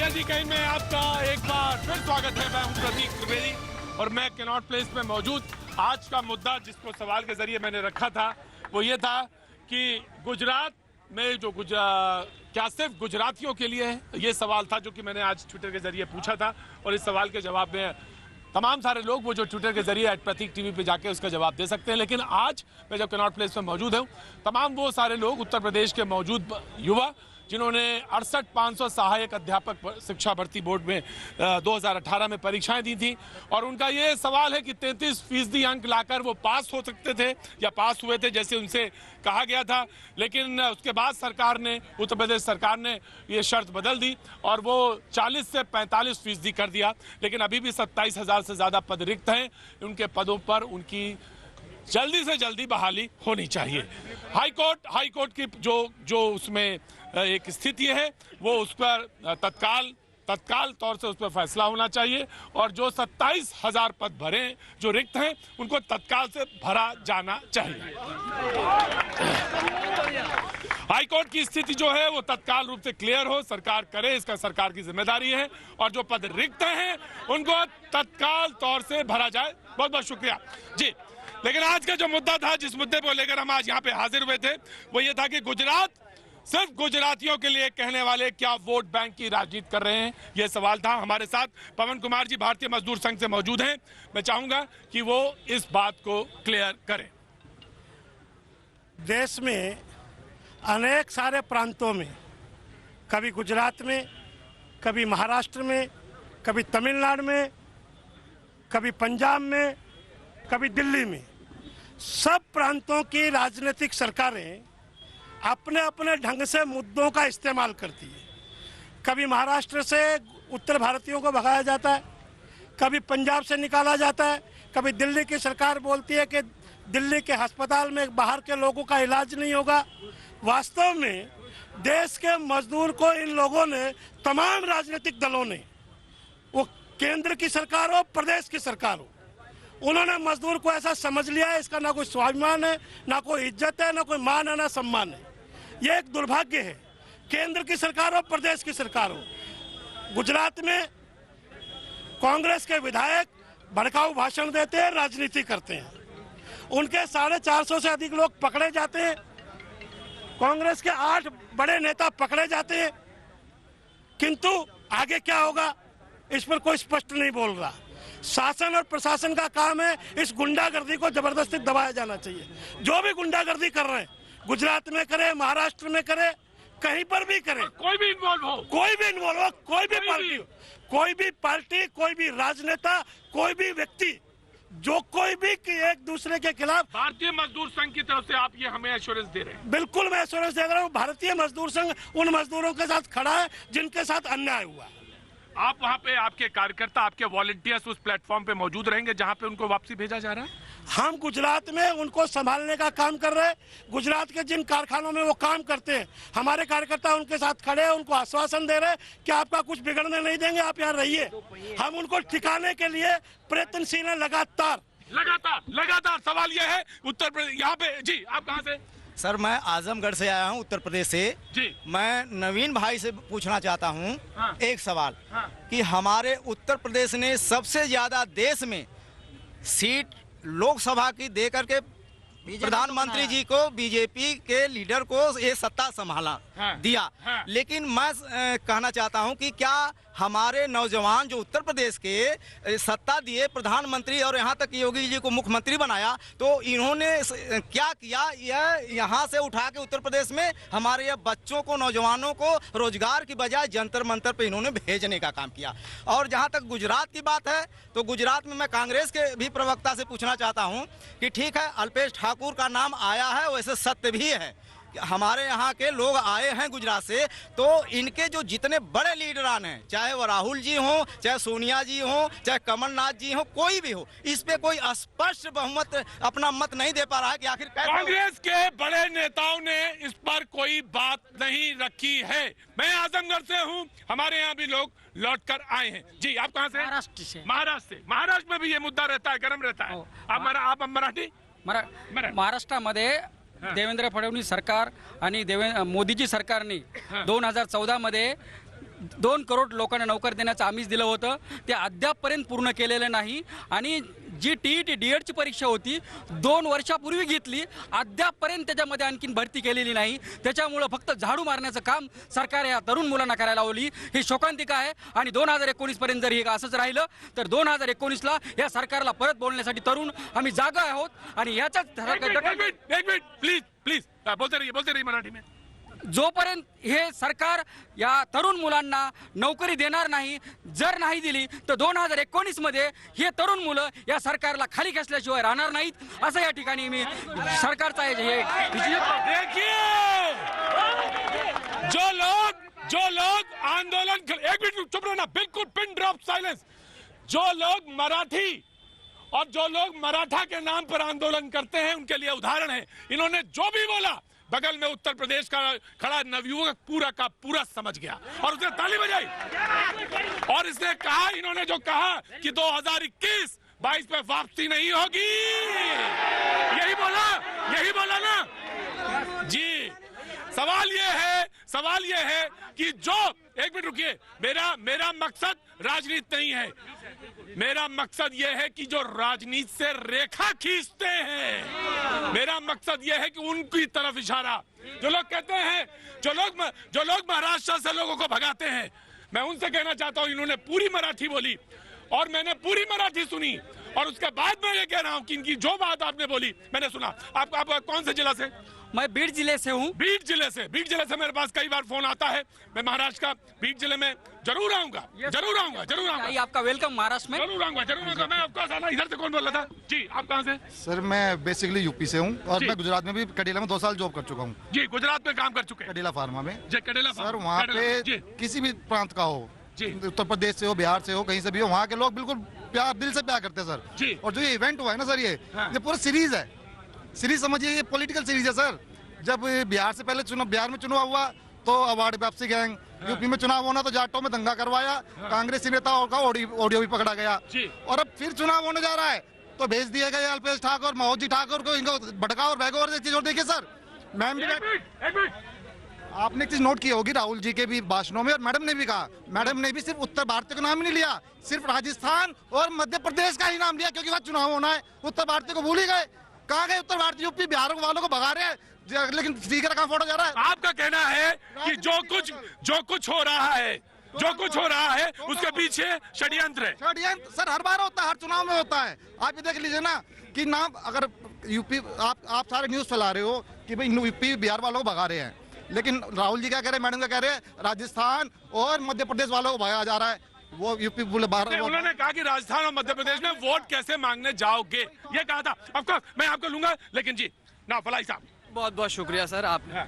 Media जी कहीं में आपका एक बार फिर स्वागत है। मैं हूं प्रतीक त्रिवेदी और मैं कैनॉट प्लेस में मौजूद। आज का मुद्दा जिसको सवाल के जरिए मैंने रखा था वो ये था कि गुजरात में जो क्या सिर्फ गुजरातियों के लिए है, ये सवाल था जो कि मैंने आज ट्विटर के जरिए पूछा था। और इस सवाल के जवाब में तमाम सारे लोग वो जो ट्विटर के जरिए @प्रतीक टीवी पे जाके उसका जवाब दे सकते हैं। लेकिन आज मैं जब कैनॉट प्लेस में मौजूद हूँ, तमाम वो सारे लोग उत्तर प्रदेश के मौजूद युवा जिन्होंने 68,500 सहायक अध्यापक शिक्षा भर्ती बोर्ड में 2018 में परीक्षाएं दी थी, और उनका ये सवाल है कि 33% अंक लाकर वो पास हो सकते थे या पास हुए थे जैसे उनसे कहा गया था। लेकिन उसके बाद सरकार ने, उत्तर प्रदेश सरकार ने ये शर्त बदल दी और वो 40 से 45% कर दिया। लेकिन अभी भी 27,000 से ज़्यादा पद रिक्त हैं। उनके पदों पर उनकी जल्दी से जल्दी बहाली होनी चाहिए। हाईकोर्ट की जो उसमें एक स्थिति है वो उस पर तत्काल तौर से उस पर फैसला होना चाहिए, और जो 27,000 पद भरे जो रिक्त हैं उनको तत्काल से भरा जाना चाहिए। हाईकोर्ट की स्थिति जो है वो तत्काल रूप से क्लियर हो, सरकार करे, इसका सरकार की जिम्मेदारी है, और जो पद रिक्त हैं उनको तत्काल तौर से भरा जाए। बहुत बहुत शुक्रिया जी। लेकिन आज का जो मुद्दा था, जिस मुद्दे को लेकर हम आज यहाँ पे हाजिर हुए थे, वो ये था कि गुजरात सिर्फ गुजरातियों के लिए कहने वाले क्या वोट बैंक की राजनीति कर रहे हैं, ये सवाल था। हमारे साथ पवन कुमार जी भारतीय मजदूर संघ से मौजूद हैं। मैं चाहूंगा कि वो इस बात को क्लियर करें। देश में अनेक सारे प्रांतों में, कभी गुजरात में, कभी महाराष्ट्र में, कभी तमिलनाडु में, कभी पंजाब में, कभी दिल्ली में, सब प्रांतों की राजनीतिक सरकारें अपने अपने ढंग से मुद्दों का इस्तेमाल करती है। कभी महाराष्ट्र से उत्तर भारतीयों को भगाया जाता है, कभी पंजाब से निकाला जाता है, कभी दिल्ली की सरकार बोलती है कि दिल्ली के अस्पताल में बाहर के लोगों का इलाज नहीं होगा। वास्तव में देश के मजदूर को इन लोगों ने, तमाम राजनीतिक दलों ने, वो केंद्र की सरकार हो, प्रदेश की सरकार हो, उन्होंने मजदूर को ऐसा समझ लिया है, इसका ना कोई स्वाभिमान है, ना कोई इज्जत है, ना कोई मान है, ना सम्मान है। ये एक दुर्भाग्य है। केंद्र की सरकार हो, प्रदेश की सरकार हो। गुजरात में कांग्रेस के विधायक भड़काऊ भाषण देते हैं, राजनीति करते हैं। उनके 450 से अधिक लोग पकड़े जाते हैं। कांग्रेस के 8 बड़े नेता पकड़े जाते हैं, किंतु आगे क्या होगा इस पर कोई स्पष्ट नहीं बोल रहा। शासन और प्रशासन का काम है इस गुंडागर्दी को जबरदस्ती दबाया जाना चाहिए। जो भी गुंडागर्दी कर रहे हैं, गुजरात में करे, महाराष्ट्र में करे, कहीं पर भी करे, कोई भी इन्वॉल्व हो, कोई भी पार्टी, कोई भी राजनेता, कोई भी व्यक्ति, जो कोई भी एक दूसरे के खिलाफ। भारतीय मजदूर संघ की तरफ से आप ये हमें एश्योरेंस दे रहे हैं? बिल्कुल मैं एश्योरेंस दे रहा हूँ। भारतीय मजदूर संघ उन मजदूरों के साथ खड़ा है जिनके साथ अन्याय हुआ। आप वहाँ पे, आपके कार्यकर्ता, आपके वॉलंटियर्स उस प्लेटफॉर्म पे मौजूद रहेंगे जहाँ पे उनको वापसी भेजा जा रहा है? हम गुजरात में उनको संभालने का काम कर रहे हैं। गुजरात के जिन कारखानों में वो काम करते हैं, हमारे कार्यकर्ता उनके साथ खड़े हैं, उनको आश्वासन दे रहे हैं कि आपका कुछ बिगड़ने नहीं देंगे, आप यहाँ रहिए। हम उनको ठिकाने के लिए प्रयत्नशील हैं लगातार। सवाल यह है, उत्तर प्रदेश यहाँ पे जी, आप कहाँ से? सर मैं आजमगढ़ से आया हूँ, उत्तर प्रदेश से जी। मैं नवीन भाई से पूछना चाहता हूँ एक सवाल कि हमारे उत्तर प्रदेश ने सबसे ज्यादा देश में सीट लोकसभा की दे करके प्रधानमंत्री जी को, बीजेपी के लीडर को ये सत्ता संभाला दिया। लेकिन मैं कहना चाहता हूं कि क्या हमारे नौजवान जो उत्तर प्रदेश के सत्ता दिए प्रधानमंत्री और यहाँ तक योगी जी को मुख्यमंत्री बनाया, तो इन्होंने क्या किया? यह यहाँ से उठा के उत्तर प्रदेश में हमारे ये बच्चों को, नौजवानों को रोजगार की बजाय जंतर मंतर पे इन्होंने भेजने का काम किया। और जहाँ तक गुजरात की बात है, तो गुजरात में मैं कांग्रेस के भी प्रवक्ता से पूछना चाहता हूँ कि ठीक है, अल्पेश ठाकुर का नाम आया है, वैसे सत्य भी है, हमारे यहाँ के लोग आए हैं गुजरात से, तो इनके जो जितने बड़े लीडरान हैं, चाहे वो राहुल जी हों, चाहे सोनिया जी हों, चाहे कमलनाथ जी हों, कोई भी हो, इस पे कोई स्पष्ट बहुमत अपना मत नहीं दे पा रहा है कि आखिर कांग्रेस के बड़े नेताओं ने इस पर कोई बात नहीं रखी है। मैं आजमगढ़ से हूँ, हमारे यहाँ भी लोग लौट कर आए हैं। जी, आप कहाँ से? महाराष्ट्र से। महाराष्ट्र में भी ये मुद्दा रहता है, गर्म रहता है। आप मराठी? महाराष्ट्रामध्ये देवेंद्र फडणवीस सरकार आणि मोदीजी सरकारने 2014 मध्ये 2 करोड लोकांना नोकर देण्याचं आमिष दिलं होतं ते अद्यापपर्यंत पूर्ण केलेलं नाही आणि जी TET DEDची परीक्षा होती 2 वर्षापूर्वी घेतली, अद्यापपर्यंत त्याच्यामध्ये आणखीन भरती केलेली नाही. त्याच्यामुळं फक्त झाडू मारण्याचं काम सरकार या तरुण मुलांना करायला लावली, ही शोकांतिका आहे. आणि 2019 पर्यंत जर हे असंच राहिलं तर 2019ला या सरकारला परत बोलण्यासाठी तरुण आम्ही जागा आहोत. आणि याचाच एक मिनट प्लीज प्लीज बोलते रहिए मराठी में. जोपर्यंत हे सरकार या तरुण मुलांना नोकरी देणार नाही, जर नाही दिली तर 2019 मध्ये हे तरुण मुलं या सरकारला खाली खेचल्याशिवाय राहणार नाहीत, असं या ठिकाणी मी सरकारचा हे देखिए जो लोग आंदोलन एक मिनट चुप रहना, बिल्कुल पिन ड्रॉप साइलेंस. जो लोग मराठी और जो लोग मराठा के नाम पर आंदोलन करते हैं उनके लिए उदाहरण है. इन्होंने जो भी बोला बगल में उत्तर प्रदेश का खड़ा नवयुवक पूरा का पूरा समझ गया और उसने ताली बजाई. और इसने कहा, इन्होंने जो कहा कि 2021-22 पे वापसी नहीं होगी, यही बोला ना जी. सवाल ये है कि जो एक मिनट रुकिए, मेरा मकसद राजनीति नहीं है. मेरा मकसद यह है कि जो राजनीति से रेखा खींचते हैं, मेरा मकसद यह है कि उनकी तरफ इशारा. जो लोग कहते हैं, जो लोग महाराष्ट्र से लोगों को भगाते हैं, मैं उनसे कहना चाहता हूं, इन्होंने पूरी मराठी बोली और मैंने पूरी मराठी सुनी और उसके बाद मैं ये कह रहा हूं कि इनकी जो बात आपने बोली मैंने सुना. आप कौन से जिला से? मैं बीड जिले से हूँ. बीड जिले से मेरे पास कई बार फोन आता है. मैं महाराष्ट्र का बीड जिले में जरूर आऊंगा. आपका वेलकम महाराष्ट्र में. जरूर आऊंगा. मैं आपका साला इधर से कौन बोल रहा था जी? आप कहाँ से? सर मैं बेसिकली यूपी से हूँ और मैं गुजरात में भी कटेला में 2 साल जॉब कर चुका हूँ. जी, गुजरात में काम कर चुके हैं. कटेला फार्मा में. कटेला सर वहाँ पे किसी भी प्रांत का हो, उत्तर प्रदेश से हो, बिहार से हो, कहीं से भी हो, वहाँ के लोग बिल्कुल दिल से प्यार करते हैं सर. और जो ये इवेंट हुआ है ना सर, ये पूरा सीरीज है. सीरीज समझिए, ये पॉलिटिकल सीरीज है सर. जब बिहार से पहले बिहार में चुनाव हुआ तो अवार्ड वापसी गैंग, यूपी में चुनाव होना तो जाटों में दंगा करवाया, कांग्रेसी नेताओं का ऑडियो भी पकड़ा गया. और अब फिर चुनाव होने जा रहा है तो भेज दिए गए अल्पेश ठाकुर, महोजी ठाकुर को, इनको भड़काओ और भैगो. और एक चीज और देखिए सर, मैम आपने एक चीज नोट की होगी राहुल जी के भी भाषणों में, और मैडम ने भी कहा, मैडम ने भी सिर्फ उत्तर भारतीय का नाम नहीं लिया, सिर्फ राजस्थान और मध्य प्रदेश का ही नाम लिया, क्योंकि वह चुनाव होना है. उत्तर भारतीय को भूल ही गए. कहाँ गए उत्तर भारतीय? यूपी बिहार वालों को भगा रहे हैं, लेकिन स्पीकर का फोटो जा रहा है. आपका कहना है कि जो कुछ हो रहा है उसके पीछे षड्यंत्र है. षड्यंत्र सर हर बार होता है, हर चुनाव में होता है. आप ये देख लीजिए ना कि नाम, अगर यूपी आप सारे न्यूज फैला रहे हो कि भाई यूपी बिहार वालों को भगा रहे हैं, लेकिन राहुल जी क्या कह रहे हैं, मैडम क्या कह रहे हैं, राजस्थान और मध्य प्रदेश वालों को भगाया जा रहा है. वो यूपी बोले बाहर. उन्होंने कहा कि राजस्थान और मध्य प्रदेश में वोट कैसे मांगने जाओगे, ये कहा था. ऑफकोर्स मैं आपको लूंगा, लेकिन जी ना फलाई साहब, बहुत बहुत शुक्रिया सर. आपने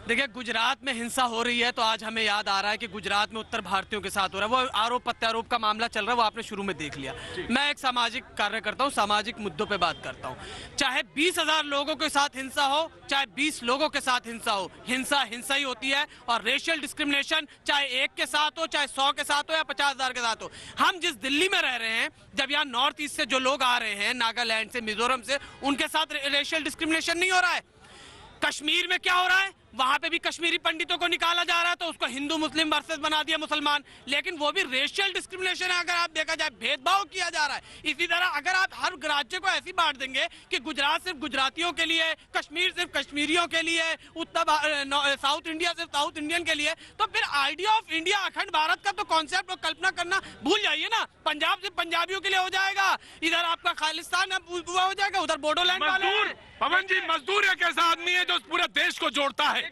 देखिए, गुजरात में हिंसा हो रही है तो आज हमें याद आ रहा है कि गुजरात में उत्तर भारतीयों के साथ हो रहा है. वो आरोप प्रत्यारोप का मामला चल रहा है, वो आपने शुरू में देख लिया. मैं एक सामाजिक कार्य करता हूँ, सामाजिक मुद्दों पे बात करता हूँ. चाहे 20,000 लोगों के साथ हिंसा हो, चाहे 20 लोगों के साथ हिंसा हो, हिंसा ही होती है. और रेशियल डिस्क्रिमिनेशन चाहे 1 के साथ हो, चाहे 100 के साथ हो या 50,000 के साथ हो. हम जिस दिल्ली में रह रहे हैं, जब यहाँ नॉर्थ ईस्ट से जो लोग आ रहे हैं, नागालैंड से, मिजोरम से, उनके साथ रेशियल डिस्क्रिमिनेशन नहीं हो रहा है. कश्मीर में क्या हो रहा है, वहां पे भी कश्मीरी पंडितों को निकाला जा रहा है, तो उसको हिंदू मुस्लिम वर्सेस बना दिया मुसलमान. लेकिन वो भी रेशियल डिस्क्रिमिनेशन है. अगर आप देखा जाए, भेदभाव किया जा रहा है. इसी तरह अगर आप हर राज्य को ऐसी बांट देंगे कि गुजरात सिर्फ गुजरातियों के लिए, कश्मीर सिर्फ कश्मीरियों के लिए, साउथ इंडिया सिर्फ साउथ इंडियन के लिए, तो फिर आइडिया ऑफ इंडिया, अखंड भारत का तो कॉन्सेप्ट और कल्पना करना भूल जाइए ना. पंजाब सिर्फ पंजाबियों के लिए हो जाएगा, इधर आपका खालिस्तान हो जाएगा, उधर बोडोलैंड वाले. पवन जी, मजदूर एक ऐसा आदमी है जो पूरे देश को जोड़ता है.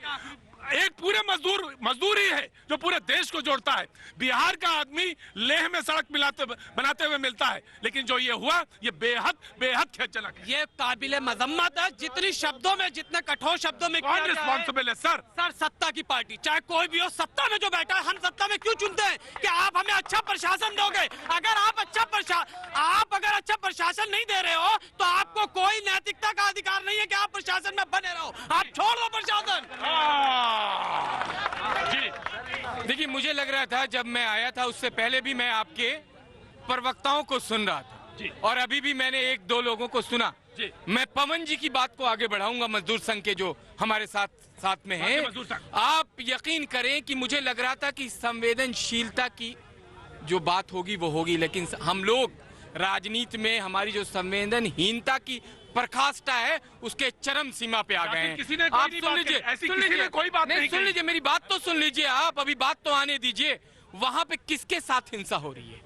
एक पूरे मजदूर ही है जो पूरे देश को जोड़ता है. बिहार का आदमी लेह में सड़क बनाते हुए मिलता है, लेकिन जो ये हुआ, ये बेहद खेदजनक है. ये काबिले मजम्मत है. जितने शब्दों में, जितने कठोर शब्दों में कौन रिस्पॉन्सिबल है सर? सत्ता की पार्टी, चाहे कोई भी हो, सत्ता में जो बैठा है. हम सत्ता में क्यों चुनते हैं कि आप हमें अच्छा प्रशासन दोगे. अगर आप अच्छा प्रशासन नहीं दे रहे हो तो आपको कोई नैतिकता का अधिकार नहीं है कि आप प्रशासन में बने रहो. आप छोड़ दो प्रशासन. देखिए, मुझे लग रहा था जब मैं आया था, उससे पहले भी मैं आपके प्रवक्ताओं को सुन रहा था और अभी भी मैंने 1-2 लोगों को सुना. मैं पवन जी की बात को आगे बढ़ाऊंगा, मजदूर संघ के जो हमारे साथ में हैं. आप आप यकीन करें कि मुझे लग रहा था कि संवेदनशीलता की जो बात होगी वो होगी, लेकिन हम लोग राजनीति में हमारी जो संवेदनहीनता की प्रकाष्ठा है उसके चरम सीमा पे आ गए हैं। किसी ने आप सुन लीजिए, कोई बात नहीं सुन लीजिए, मेरी बात तो सुन लीजिए आप, अभी बात तो आने दीजिए। वहां पे किसके साथ हिंसा हो रही है?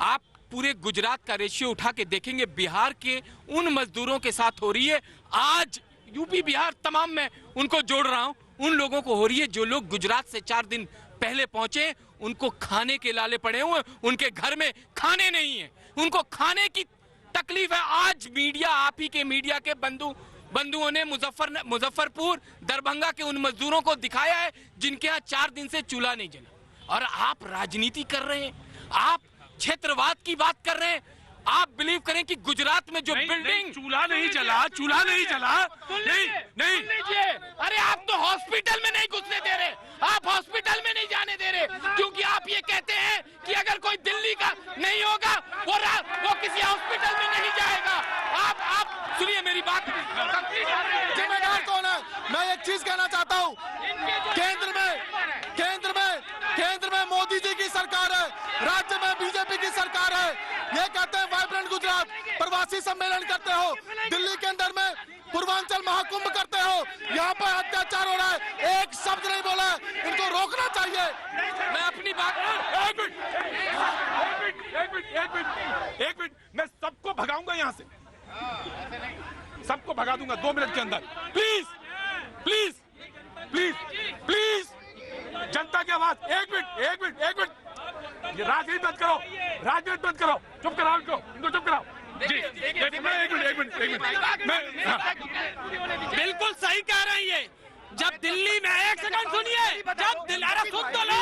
आप पूरे गुजरात का रेशियो उठा के देखेंगे, बिहार के उन मजदूरों के साथ हो रही है। आज यूपी बिहार तमाम मैं उनको जोड़ रहा हूं, उन लोगों को हो रही है जो लोग गुजरात से 4 दिन पहले पहुंचे, उनको खाने के लाले पड़े हुए, उनके घर में खाने नहीं है, उनको खाने की तकलीफ है। आज मीडिया, आप ही के मीडिया के बंधुओं ने मुजफ्फरपुर, दरभंगा के उन मजदूरों को दिखाया है जिनके यहाँ 4 दिन से चूल्हा नहीं जला। और आप राजनीति कर रहे हैं, आप क्षेत्रवाद की बात कर रहे हैं। आप बिलीव करें कि गुजरात में जो बिल्डिंग, चूल्हा नहीं जला, नहीं। अरे आप तो हॉस्पिटल में नहीं घुसने दे रहे, आप हॉस्पिटल में नहीं जाने दे रहे, क्योंकि आप ये कहते हैं कि अगर कोई दिल्ली का नहीं होगा वो किसी हॉस्पिटल में नहीं जाएगा। आप सुनिए मेरी बात, जिम्मेदार कौन है? मैं एक चीज कहना चाहता हूँ, केंद्र में मोदी जी की सरकार है, राज्य में बीजेपी की सरकार है। ये कहते हैं वाइब्रेंट गुजरात, प्रवासी सम्मेलन करते हो, दिल्ली के अंदर में पूर्वांचल महाकुंभ करते हो, यहाँ पर अत्याचार हो रहा है, एक शब्द नहीं बोला, इनको रोकना चाहिए। मैं अपनी बात, एक मिनट, मैं सबको भगाऊंगा यहाँ से, सबको भगा दूंगा 2 मिनट के अंदर। प्लीज, जनता की आवाज, एक मिनट, ये राजनीति मत करो, चुप कराओ इनको चुप कराओ। जी, एक मिनट, बिल्कुल सही कह रहे हैं ये। जब दिल्ली में, एक सेकंड सुनिए, जब अरे सुन तो लो,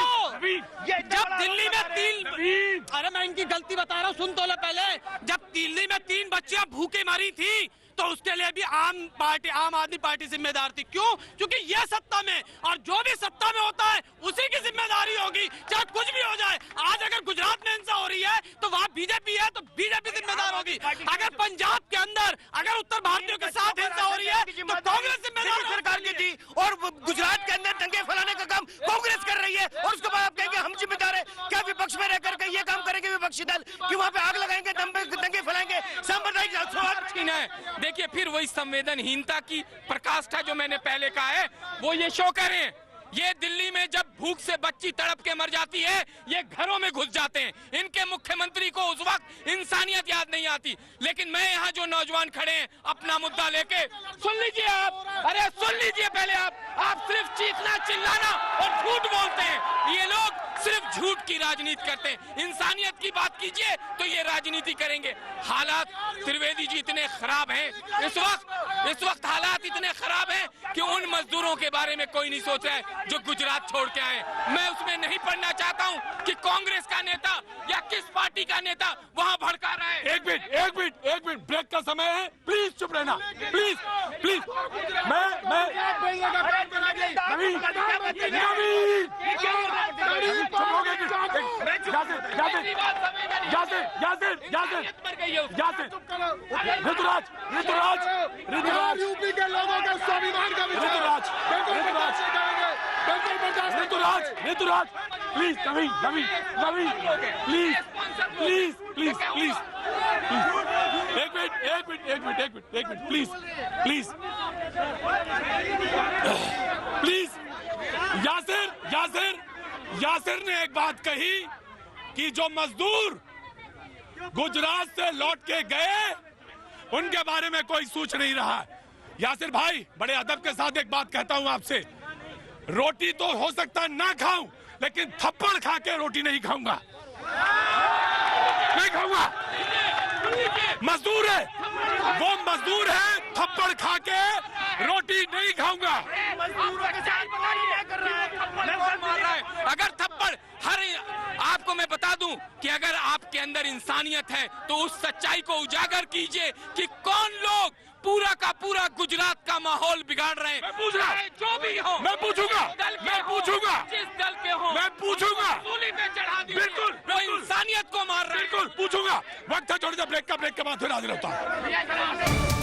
जब दिल्ली में अरे मैं इनकी गलती बता रहा हूँ, सुन तो लो पहले। जब दिल्ली में 3 बच्चियां भूखे मरी थी तो उसके लिए भी आम आदमी पार्टी जिम्मेदार थी। क्यों? क्योंकि ये सत्ता में, और जो भी सत्ता में होता है उसी की जिम्मेदारी होगी, चाहे कुछ भी हो जाए। आज अगर गुजरात में हिंसा हो रही है तो वहाँ बीजेपी है तो बीजेपी जिम्मेदार होगी। अगर पंजाब के अंदर, अगर उत्तर भारतीयों के साथ हिंसा हो रही है तो कांग्रेस जिम्मेदार सरकार की थी, और गुजरात के अंदर दंगे फैलाने का काम कांग्रेस कर रही है, और उसके बाद आप कहेंगे हम जिम्मेदार है। क्या विपक्ष में रहकर के ये काम करेंगे विपक्षी दल कि वहाँ पे आग लगाएंगे, दंगे फैलाएंगे, सांप्रदायिक है? देखिए, फिर वही संवेदनहीनता की प्रकाष्ठा जो मैंने पहले कहा है वो ये शो करें। ये दिल्ली में जब भूख से बच्ची तड़प के मर जाती है, ये घरों में घुस जाते हैं। इनके मुख्यमंत्री को उस वक्त इंसानियत याद नहीं आती। लेकिन मैं यहाँ जो नौजवान खड़े हैं अपना मुद्दा लेके, सुन लीजिए आप, अरे सुन लीजिए पहले आप सिर्फ चीखना चिल्लाना और झूठ बोलते हैं। ये लोग सिर्फ झूठ की राजनीति करते हैं। इंसानियत की बात कीजिए तो ये राजनीति करेंगे। हालात त्रिवेदी जी इतने खराब हैं, इस वक्त हालात इतने खराब हैं कि उन मजदूरों के बारे में कोई नहीं सोच रहा है जो गुजरात छोड़ के आए। मैं उसमें नहीं पढ़ना चाहता हूं कि कांग्रेस का नेता या किस पार्टी का नेता वहां भड़का रहा है। एक मिनट, ब्रेक का समय है, प्लीज चुप रहना, प्लीज। ऋतुराज, यूपी के लोगों के स्वाभिमान का ऋतुराज, प्लीज, नवीन, प्लीज, एक मिनट, प्लीज। यासिर ने एक बात कही कि जो मजदूर गुजरात से लौट के गए उनके बारे में कोई सोच नहीं रहा। यासिर भाई, बड़े अदब के साथ एक बात कहता हूं आपसे, रोटी तो हो सकता है ना खाऊं, लेकिन थप्पड़ खा के रोटी नहीं खाऊंगा। मजदूर है, वो मजदूर है, थप्पड़ खा के रोटी नहीं खाऊंगा। अगर थप्पड़, आपको मैं बता दूं कि अगर आपके अंदर इंसानियत है तो उस सच्चाई को उजागर कीजिए कि कौन लोग पूरा का पूरा गुजरात का माहौल बिगाड़ रहे हैं। मैं पूछ रहा हूं, जो भी हो, मैं पूछूंगा, जिस दल के हो, मैं पूछूंगा, सूली पे चढ़ा दीजिए। बिल्कुल, वो इंसानियत को मार रहे हैं। बिल्कुल पूछूंगा। वक्त है, छोड़ दे, ब्रेक का, ब्रेक के बाद फिर हाजिर होता हूं।